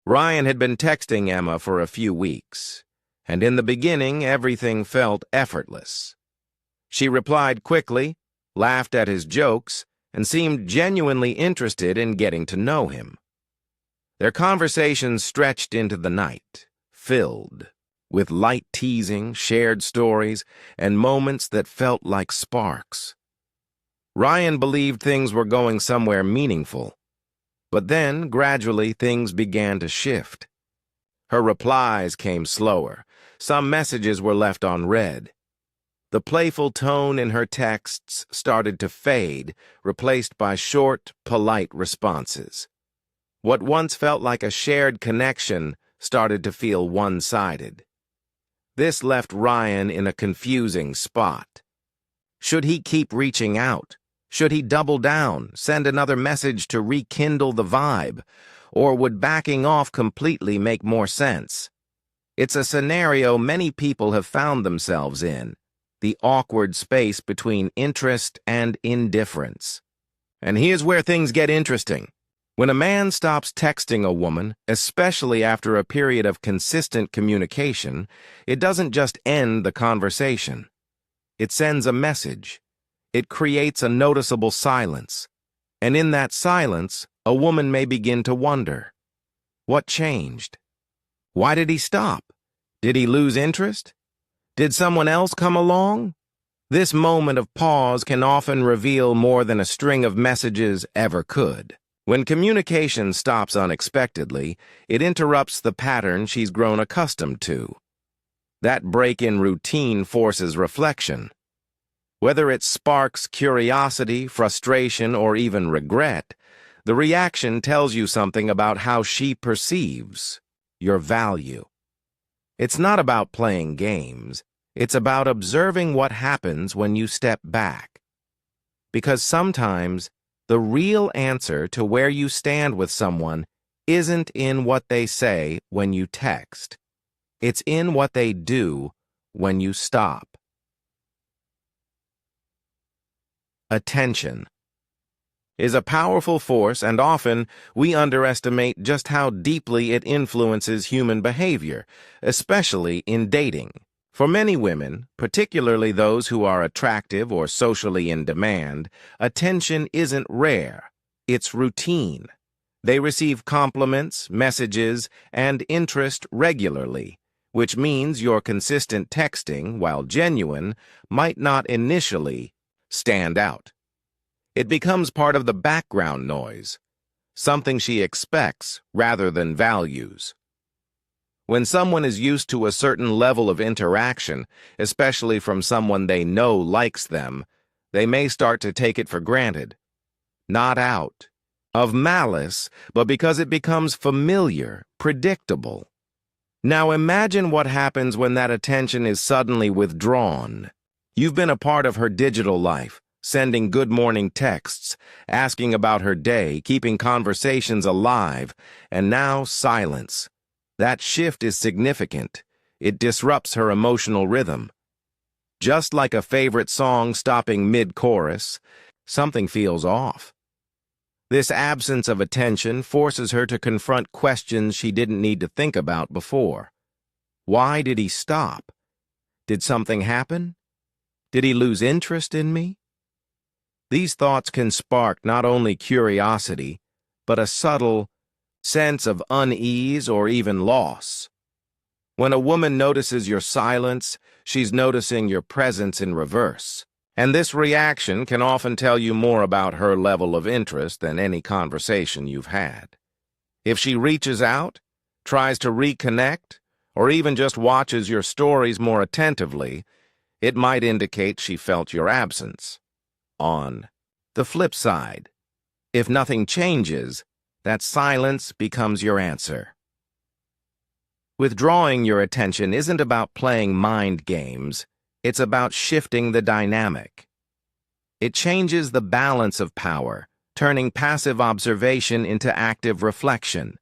Ryan had been texting Emma for a few weeks, and in the beginning everything felt effortless. She replied quickly, laughed at his jokes, and seemed genuinely interested in getting to know him. Their conversations stretched into the night, filled with light teasing, shared stories, and moments that felt like sparks. Ryan believed things were going somewhere meaningful, but then, gradually, things began to shift. Her replies came slower. Some messages were left unread. The playful tone in her texts started to fade, replaced by short, polite responses. What once felt like a shared connection started to feel one-sided. This left Ryan in a confusing spot. Should he keep reaching out? Should he double down, send another message to rekindle the vibe? Or would backing off completely make more sense? It's a scenario many people have found themselves in, the awkward space between interest and indifference. And here's where things get interesting. When a man stops texting a woman, especially after a period of consistent communication, it doesn't just end the conversation. It sends a message. It creates a noticeable silence. And in that silence, a woman may begin to wonder, what changed? Why did he stop? Did he lose interest? Did someone else come along? This moment of pause can often reveal more than a string of messages ever could. When communication stops unexpectedly, it interrupts the pattern she's grown accustomed to. That break in routine forces reflection. Whether it sparks curiosity, frustration, or even regret, the reaction tells you something about how she perceives your value. It's not about playing games. It's about observing what happens when you step back. Because sometimes, the real answer to where you stand with someone isn't in what they say when you text. It's in what they do when you stop. Attention is a powerful force, and often we underestimate just how deeply it influences human behavior, especially in dating. For many women, particularly those who are attractive or socially in demand, attention isn't rare, it's routine. They receive compliments, messages, and interest regularly, which means your consistent texting, while genuine, might not initially stand out. It becomes part of the background noise, something she expects rather than values. When someone is used to a certain level of interaction, especially from someone they know likes them, they may start to take it for granted. Not out of malice, but because it becomes familiar, predictable. Now imagine what happens when that attention is suddenly withdrawn. You've been a part of her digital life, sending good morning texts, asking about her day, keeping conversations alive, and now silence. That shift is significant. It disrupts her emotional rhythm. Just like a favorite song stopping mid-chorus, something feels off. This absence of attention forces her to confront questions she didn't need to think about before. Why did he stop? Did something happen? Did he lose interest in me? These thoughts can spark not only curiosity, but a subtle sense of unease or even loss. When a woman notices your silence, she's noticing your presence in reverse. And this reaction can often tell you more about her level of interest than any conversation you've had. If she reaches out, tries to reconnect, or even just watches your stories more attentively, it might indicate she felt your absence. On the flip side, if nothing changes, that silence becomes your answer. Withdrawing your attention isn't about playing mind games, it's about shifting the dynamic. It changes the balance of power, turning passive observation into active reflection.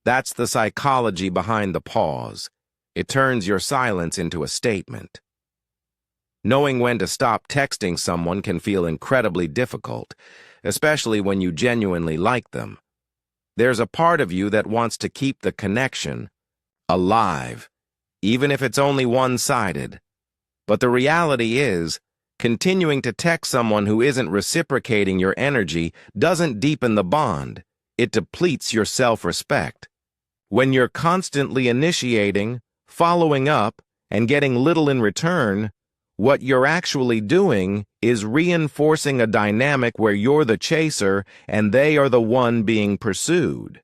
That's the psychology behind the pause. It turns your silence into a statement. Knowing when to stop texting someone can feel incredibly difficult, especially when you genuinely like them. There's a part of you that wants to keep the connection alive, even if it's only one-sided. But the reality is, continuing to text someone who isn't reciprocating your energy doesn't deepen the bond. It depletes your self-respect. When you're constantly initiating, following up, and getting little in return, what you're actually doing is reinforcing a dynamic where you're the chaser and they are the one being pursued.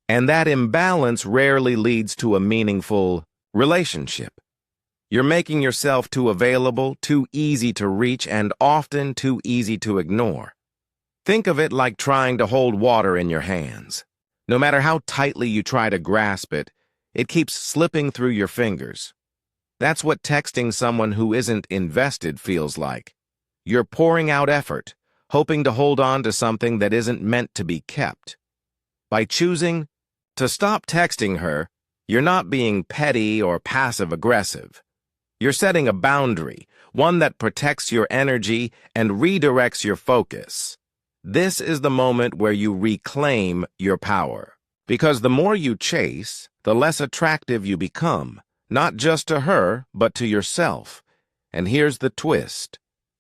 And that imbalance rarely leads to a meaningful relationship. You're making yourself too available, too easy to reach, and often too easy to ignore. Think of it like trying to hold water in your hands. No matter how tightly you try to grasp it, it keeps slipping through your fingers. That's what texting someone who isn't invested feels like. You're pouring out effort, hoping to hold on to something that isn't meant to be kept. By choosing to stop texting her, you're not being petty or passive-aggressive. You're setting a boundary, one that protects your energy and redirects your focus. This is the moment where you reclaim your power. Because the more you chase, the less attractive you become, not just to her, but to yourself. And here's the twist.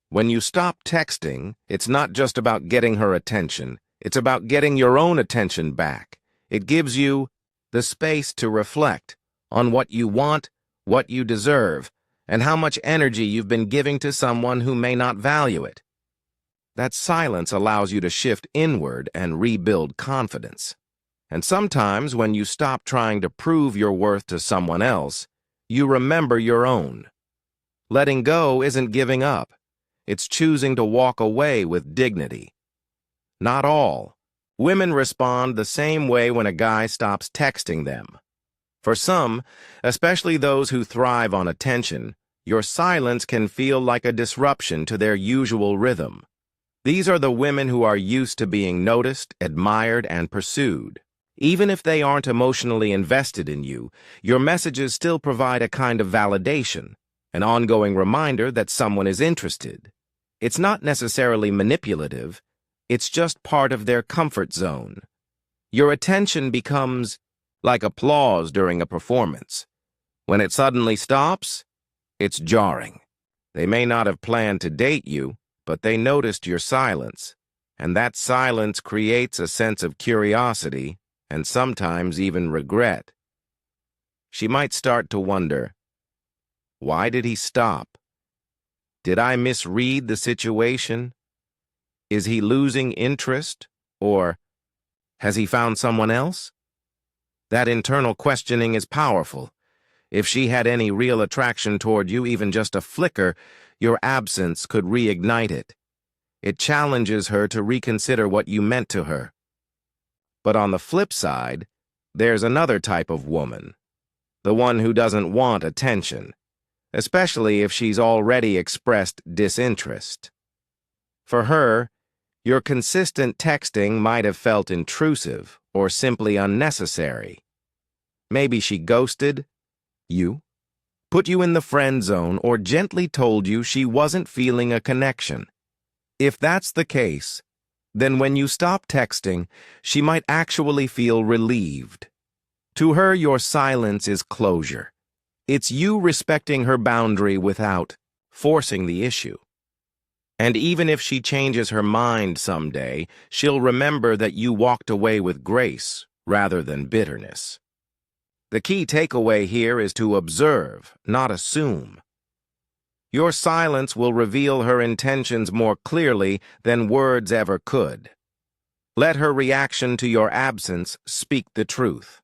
When you stop texting, it's not just about getting her attention. It's about getting your own attention back. It gives you the space to reflect on what you want, what you deserve, and how much energy you've been giving to someone who may not value it. That silence allows you to shift inward and rebuild confidence. And sometimes when you stop trying to prove your worth to someone else, you remember your own. Letting go isn't giving up. It's choosing to walk away with dignity. Not all. Women respond the same way when a guy stops texting them. For some, especially those who thrive on attention, your silence can feel like a disruption to their usual rhythm. These are the women who are used to being noticed, admired, and pursued. Even if they aren't emotionally invested in you, your messages still provide a kind of validation, an ongoing reminder that someone is interested. It's not necessarily manipulative, it's just part of their comfort zone. Your attention becomes like applause during a performance. When it suddenly stops, it's jarring. They may not have planned to date you, but they noticed your silence, and that silence creates a sense of curiosity and sometimes even regret. She might start to wonder, why did he stop? Did I misread the situation? Is he losing interest? Or has he found someone else? That internal questioning is powerful. If she had any real attraction toward you, even just a flicker, your absence could reignite it. It challenges her to reconsider what you meant to her. But on the flip side, there's another type of woman, the one who doesn't want attention, especially if she's already expressed disinterest. For her, your consistent texting might have felt intrusive or simply unnecessary. Maybe she ghosted you, put you in the friend zone, or gently told you she wasn't feeling a connection. If that's the case, then when you stop texting, she might actually feel relieved. To her, your silence is closure. It's you respecting her boundary without forcing the issue. And even if she changes her mind someday, she'll remember that you walked away with grace rather than bitterness. The key takeaway here is to observe, not assume. Your silence will reveal her intentions more clearly than words ever could. Let her reaction to your absence speak the truth.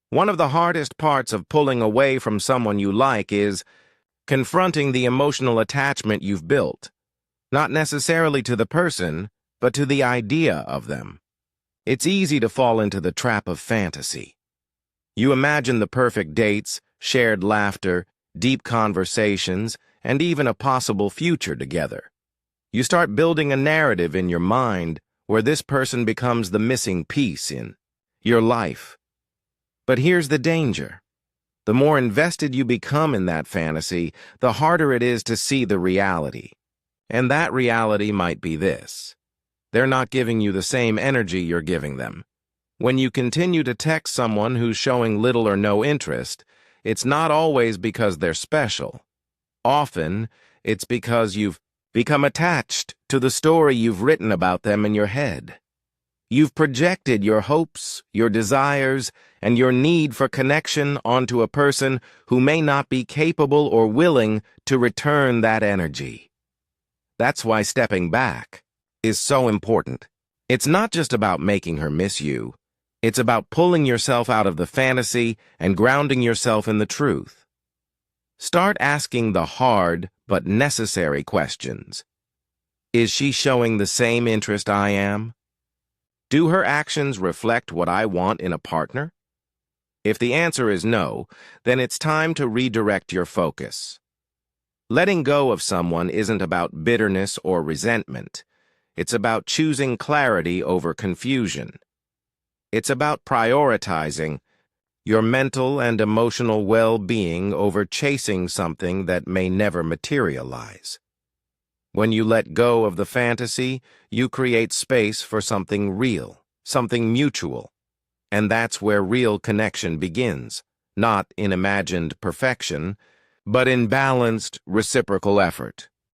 One of the hardest parts of pulling away from someone you like is confronting the emotional attachment you've built, not necessarily to the person, but to the idea of them. It's easy to fall into the trap of fantasy. You imagine the perfect dates, shared laughter, deep conversations, and even a possible future together. You start building a narrative in your mind where this person becomes the missing piece in your life. But here's the danger. The more invested you become in that fantasy, the harder it is to see the reality. And that reality might be this. They're not giving you the same energy you're giving them. When you continue to text someone who's showing little or no interest, it's not always because they're special. Often, it's because you've become attached to the story you've written about them in your head. You've projected your hopes, your desires, and your need for connection onto a person who may not be capable or willing to return that energy. That's why stepping back is so important. It's not just about making her miss you. It's about pulling yourself out of the fantasy and grounding yourself in the truth. Start asking the hard but necessary questions. Is she showing the same interest I am? Do her actions reflect what I want in a partner? If the answer is no, then it's time to redirect your focus. Letting go of someone isn't about bitterness or resentment. It's about choosing clarity over confusion. It's about prioritizing your mental and emotional well-being over chasing something that may never materialize. When you let go of the fantasy, you create space for something real, something mutual. And that's where real connection begins, not in imagined perfection, but in balanced, reciprocal effort.